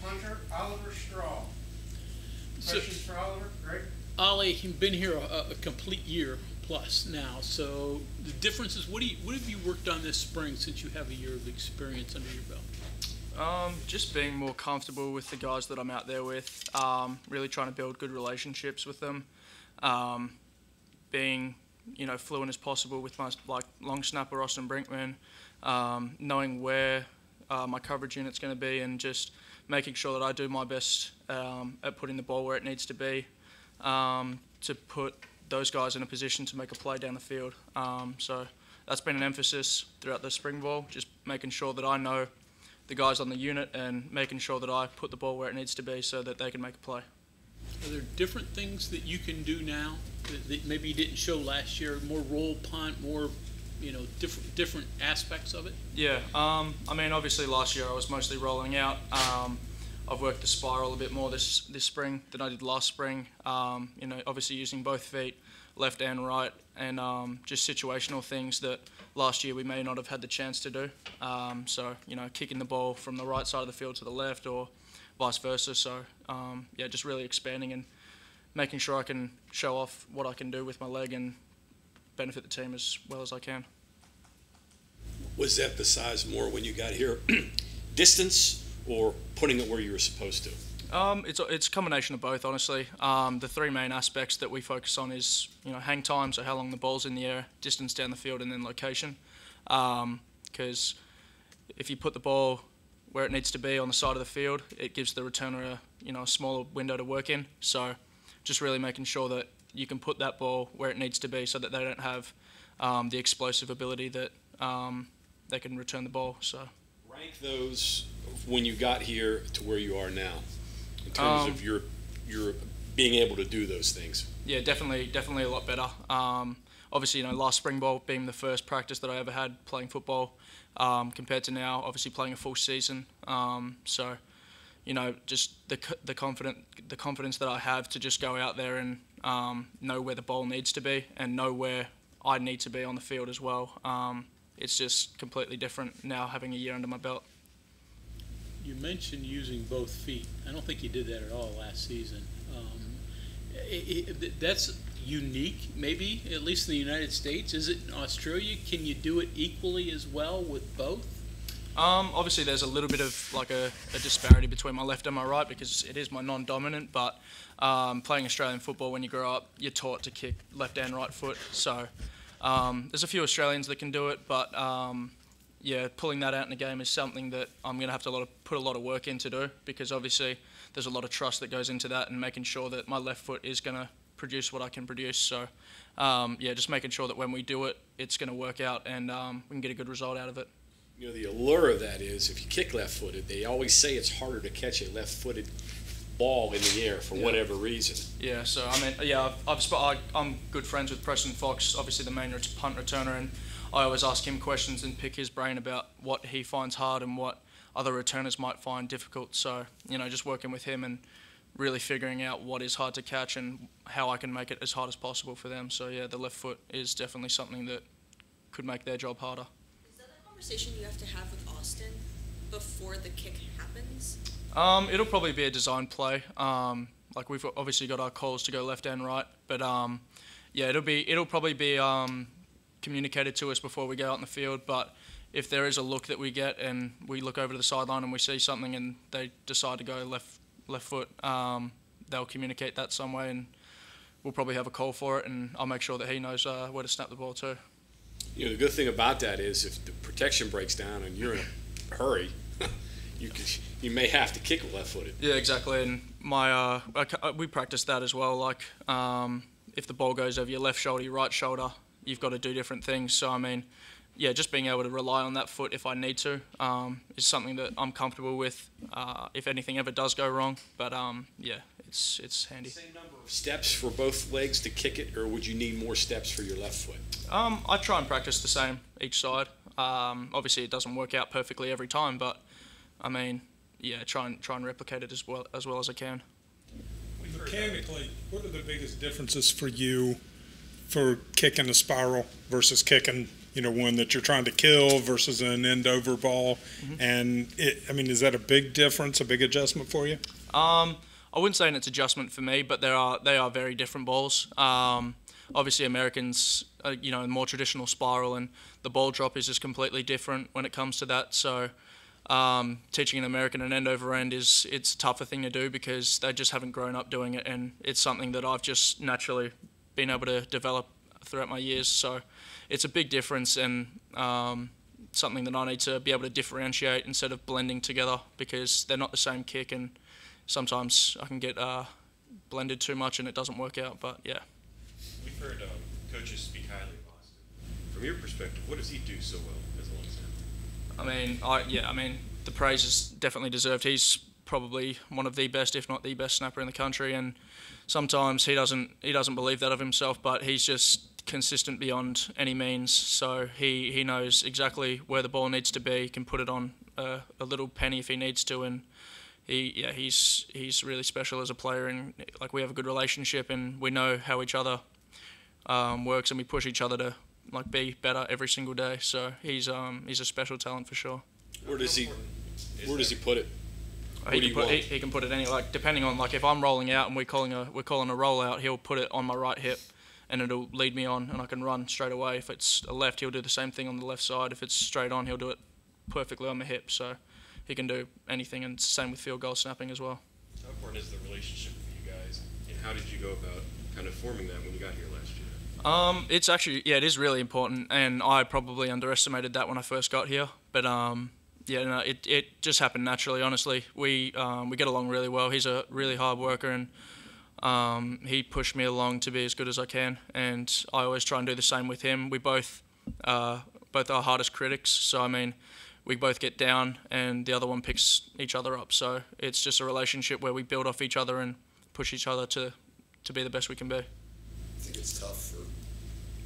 punter, Oliver Straw. Questions for Oliver? Greg? Ollie, you've been here a complete year plus now. So the difference is, what have you worked on this spring since you have a year of experience under your belt? Just being more comfortable with the guys that I'm out there with. Really trying to build good relationships with them. Being fluent as possible with my long snapper Austin Brinkman. Knowing where my coverage unit's going to be, and just making sure that I do my best at putting the ball where it needs to be, to put those guys in a position to make a play down the field. So that's been an emphasis throughout the spring ball, just making sure that I know the guys on the unit and making sure that I put the ball where it needs to be so that they can make a play. Are there different things that you can do now that maybe you didn't show last year? More roll punt, more different aspects of it? Yeah, I mean, obviously last year I was mostly rolling out. I've worked the spiral a bit more this spring than I did last spring. Obviously using both feet, left and right, and just situational things that last year we may not have had the chance to do. So kicking the ball from the right side of the field to the left, or vice versa. So just really expanding and making sure I can show off what I can do with my leg and benefit the team as well as I can. Was that emphasized more when you got here, distance or putting it where you were supposed to? It's a combination of both, honestly. The three main aspects that we focus on is hang time, so how long the ball's in the air, distance down the field, and then location. Because if you put the ball where it needs to be on the side of the field, it gives the returner a smaller window to work in. So just really making sure that you can put that ball where it needs to be so that they don't have the explosive ability that they can return the ball. So rank those when you got here to where you are now in terms of your being able to do those things. Yeah, definitely a lot better. Obviously, last spring ball being the first practice that I ever had playing football, compared to now, obviously playing a full season. So just the confidence that I have to just go out there and know where the ball needs to be and know where I need to be on the field as well. It's just completely different now having a year under my belt. You mentioned using both feet. I don't think you did that at all last season. That's unique, maybe, at least in the United States. Is it in Australia? Can you do it equally as well with both? Obviously, there's a little bit of a disparity between my left and my right because it is my non-dominant. But playing Australian football, when you grow up, you're taught to kick left and right foot. So there's a few Australians that can do it, but pulling that out in the game is something that I'm going to have to put a lot of work in to do, because obviously there's a lot of trust that goes into that and making sure that my left foot is going to produce what I can produce. So just making sure that when we do it, it's going to work out and we can get a good result out of it. The allure of that is if you kick left-footed, they always say it's harder to catch a left-footed ball in the air for whatever reason. Yeah, so I mean, I'm good friends with Preston Fox, obviously the main punt returner, and I always ask him questions and pick his brain about what he finds hard and what other returners might find difficult. So, just working with him and really figuring out what is hard to catch and how I can make it as hard as possible for them. So, the left foot is definitely something that could make their job harder. Is that a conversation you have to have with Austin before the kick happens? It'll probably be a design play. We've obviously got our calls to go left and right, but it'll probably be communicated to us before we go out in the field. But if there is a look that we get and we look over to the sideline and we see something and they decide to go left foot, they'll communicate that some way, and we'll probably have a call for it, and I'll make sure that he knows where to snap the ball to. The good thing about that is if the protection breaks down and you're in a hurry, you may have to kick it left-footed. Yeah, exactly. And we practice that as well. If the ball goes over your left shoulder, your right shoulder, you've got to do different things. So I mean, just being able to rely on that foot if I need to is something that I'm comfortable with. If anything ever does go wrong, but it's handy. Same number of steps for both legs to kick it, or would you need more steps for your left foot? I try and practice the same each side. Obviously, it doesn't work out perfectly every time, but I mean, try and replicate it as well as I can. Mechanically, what are the biggest differences for you for kicking a spiral versus kicking, one that you're trying to kill versus an end over ball. And is that a big difference, a big adjustment for you? I wouldn't say it's adjustment for me, but they are very different balls. Obviously, Americans, more traditional spiral, and the ball drop is just completely different when it comes to that. So teaching an American an end over end it's a tougher thing to do because they just haven't grown up doing it, and it's something that I've just naturally been able to develop throughout my years. So it's a big difference, and something that I need to be able to differentiate instead of blending together, because they're not the same kick, and sometimes I can get blended too much and it doesn't work out. But yeah. We've heard coaches speak highly of Austin. From your perspective, what does he do so well as a long snapper? The praise is definitely deserved. He's probably one of the best, if not the best snapper in the country, and sometimes he doesn't believe that of himself, but he's just consistent beyond any means. So he knows exactly where the ball needs to be. He can put it on a little penny if he needs to, and he's really special as a player, and we have a good relationship, and we know how each other works, and we push each other to be better every single day. So he's a special talent for sure. Where does he put it? He can put it any, depending on if I'm rolling out and we're calling a rollout, he'll put it on my right hip, and it'll lead me on, and I can run straight away. If it's a left, he'll do the same thing on the left side. If it's straight on, he'll do it perfectly on the hip. So he can do anything, and same with field goal snapping as well. How important is the relationship with you guys, and how did you go about kind of forming that when you got here last year? It's actually, it is really important, and I probably underestimated that when I first got here. But it just happened naturally. Honestly, we get along really well. He's a really hard worker, and he pushed me along to be as good as I can, and I always try and do the same with him. We both are hardest critics, so we both get down, and the other one picks each other up. So it's just a relationship where we build off each other and push each other to be the best we can be. I think it's tough for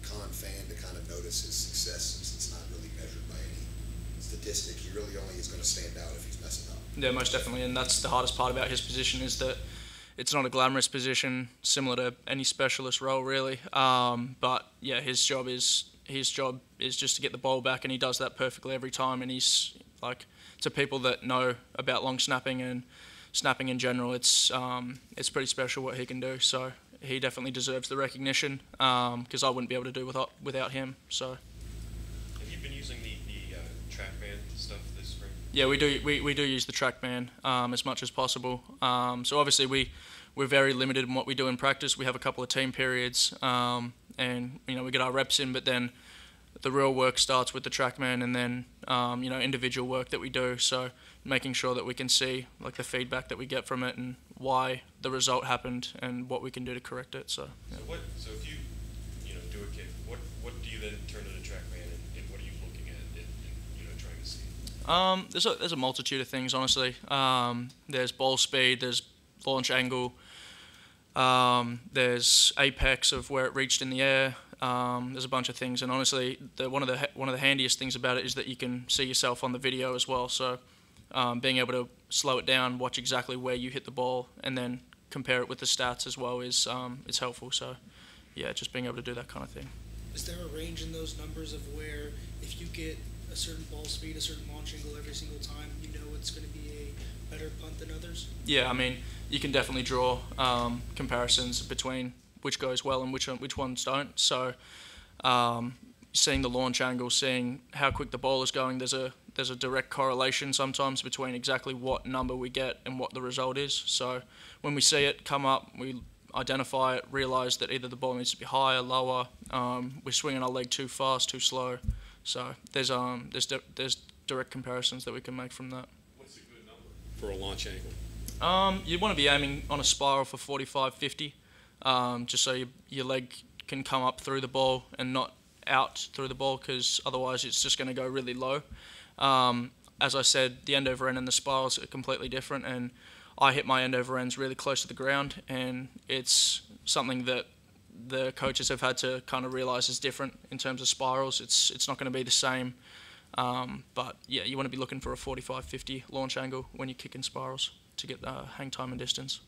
Con fan to kind of notice his success, since it's not really measured by any statistic. He really only is going to stand out if he's messing up. Yeah, most definitely, and that's the hardest part about his position, is that it's not a glamorous position, similar to any specialist role really. But yeah, his job is just to get the ball back, and he does that perfectly every time. And he's to people that know about long snapping and snapping in general, it's pretty special what he can do. So he definitely deserves the recognition, because I wouldn't be able to do without him. So. Have you been using the TrackMan stuff this spring? Yeah, we do use the TrackMan as much as possible. So obviously we're very limited in what we do in practice. We have a couple of team periods, and we get our reps in, but then the real work starts with the TrackMan, and then individual work that we do. So making sure that we can see the feedback that we get from it, and why the result happened, and what we can do to correct it. So. Yeah. So if you do a kick, what do you then turn to the TrackMan, and what are you looking at and trying to see? There's a multitude of things, honestly. There's ball speed, there's launch angle, there's apex of where it reached in the air. There's a bunch of things, and honestly, one of the handiest things about it is that you can see yourself on the video as well. So being able to slow it down, watch exactly where you hit the ball, and then compare it with the stats as well is helpful. So yeah, just being able to do that kind of thing. Is there a range in those numbers of where if you get a certain ball speed, a certain launch angle every single time, it's going to be a better punt than others? Yeah, you can definitely draw comparisons between which goes well and which ones don't. So seeing the launch angle, seeing how quick the ball is going, there's a direct correlation sometimes between exactly what number we get and what the result is. So when we see it come up, we identify it, realize that either the ball needs to be higher, lower, we're swinging our leg too fast, too slow. So there's direct comparisons that we can make from that. What's a good number for a launch angle? You want to be aiming on a spiral for 45, 50, just so your leg can come up through the ball and not out through the ball, because otherwise it's just going to go really low. As I said, the end over end and the spirals are completely different, and I hit my end over ends really close to the ground, and it's something that the coaches have had to kind of realize is different in terms of spirals. It's not going to be the same, but yeah, you want to be looking for a 45, 50 launch angle when you're kicking spirals to get hang time and distance.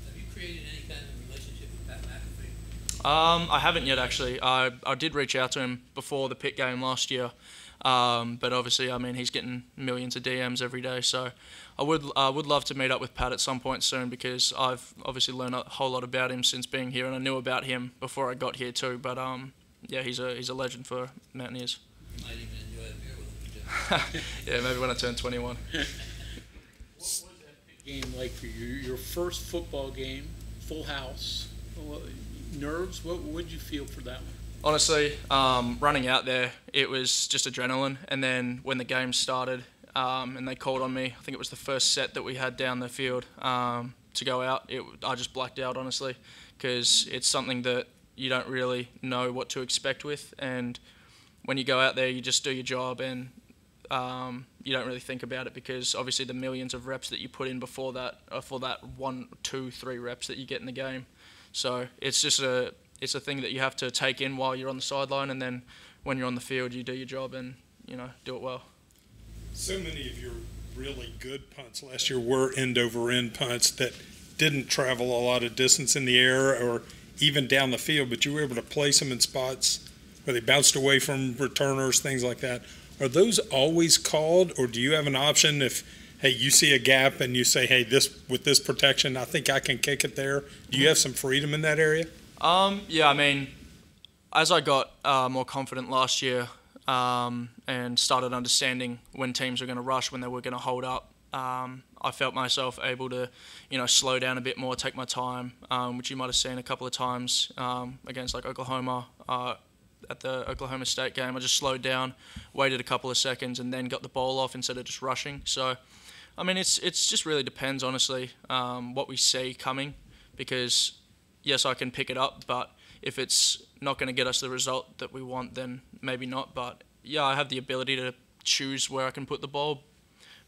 Have you created any kind of relationship with Pat McAfee? I haven't yet, actually. I did reach out to him before the Pitt game last year, but obviously, I mean, he's getting millions of DMs every day, so I would love to meet up with Pat at some point soon, because I've obviously learned a whole lot about him since being here, and I knew about him before I got here too. But yeah, he's a legend for Mountaineers. You might even enjoy a beer with him. Yeah, maybe when I turn 21. What was that game like for you? Your first football game, full house, nerves? What did you feel for that one? Honestly, running out there, it was just adrenaline. And then when the game started and they called on me, I think it was the first set that we had down the field to go out, I just blacked out, honestly, because it's something that you don't really know what to expect with. And when you go out there, you just do your job, and you don't really think about it, because obviously the millions of reps that you put in before that are for that 1, 2, 3 reps that you get in the game. So it's just a thing that you have to take in while you're on the sideline, and then when you're on the field, you do your job and, you know, do it well. So many of your really good punts last year were end-over-end punts that didn't travel a lot of distance in the air or even down the field, but you were able to place them in spots where they bounced away from returners, things like that. Are those always called, or do you have an option if, hey, you see a gap and you say, hey, with this protection, I think I can kick it there? Do you have some freedom in that area? Yeah, I mean, as I got more confident last year and started understanding when teams were going to rush, when they were going to hold up, I felt myself able to, you know, slow down a bit more, take my time, which you might have seen a couple of times against like Oklahoma. At the Oklahoma State game, I just slowed down, waited a couple of seconds, and then got the ball off instead of just rushing. So, I mean, it's just really depends, honestly, what we see coming, because yes, I can pick it up, but if it's not going to get us the result that we want, then maybe not. But yeah, I have the ability to choose where I can put the ball,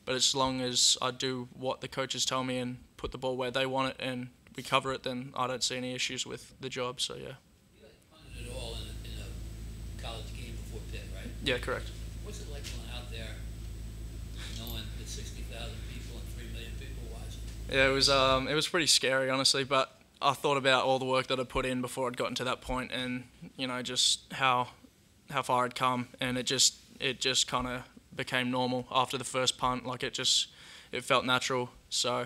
but as long as I do what the coaches tell me and put the ball where they want it and we cover it, then I don't see any issues with the job. So yeah. You punted it all in a college game before Pitt, right? Yeah, correct. What's it like going out there, knowing that 60,000 people and 3 million people watching? Yeah, it was pretty scary, honestly, but I thought about all the work that I'd put in before I'd gotten to that point, and you know, just how far I'd come, and it just kind of became normal after the first punt. Like it felt natural. So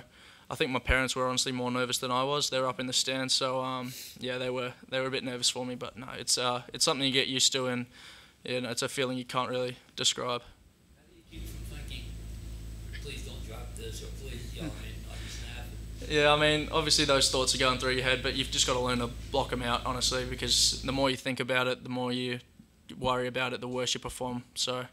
I think my parents were honestly more nervous than I was. They were up in the stands, so yeah, they were a bit nervous for me. But no, it's something you get used to, and you know, it's a feeling you can't really describe. How do you keep from thinking, please don't drop this, or please yell on your snap? Yeah, I mean, obviously those thoughts are going through your head, but you've just got to learn to block them out, honestly, because the more you think about it, the more you worry about it, the worse you perform. So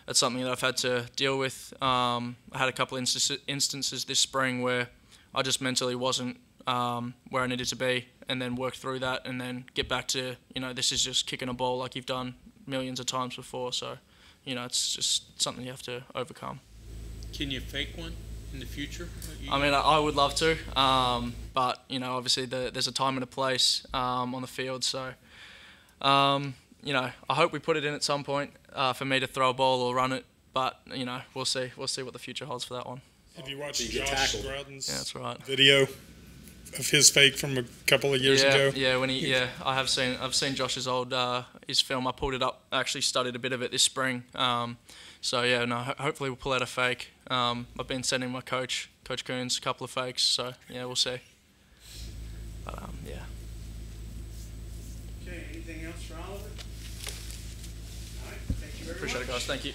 that's something that I've had to deal with. I had a couple instances this spring where I just mentally wasn't where I needed to be, and then work through that, and then get back to, you know, this is just kicking a ball like you've done millions of times before. So, you know, it's just something you have to overcome. Can you fake one in the future? I mean, I would love to, but you know, obviously there's a time and a place on the field. So, you know, I hope we put it in at some point for me to throw a ball or run it. But you know, we'll see. We'll see what the future holds for that one. Have you watched Josh Grouden's that's right. video of his fake from a couple of years ago? Yeah, I've seen Josh's old his film. I pulled it up. I actually studied a bit of it this spring. So yeah, no, hopefully we'll pull out a fake. I've been sending my Coach Coons, a couple of fakes. So yeah, we'll see. But yeah. Okay, anything else for Oliver? All right, thank you very much. Appreciate it, guys. Thank you.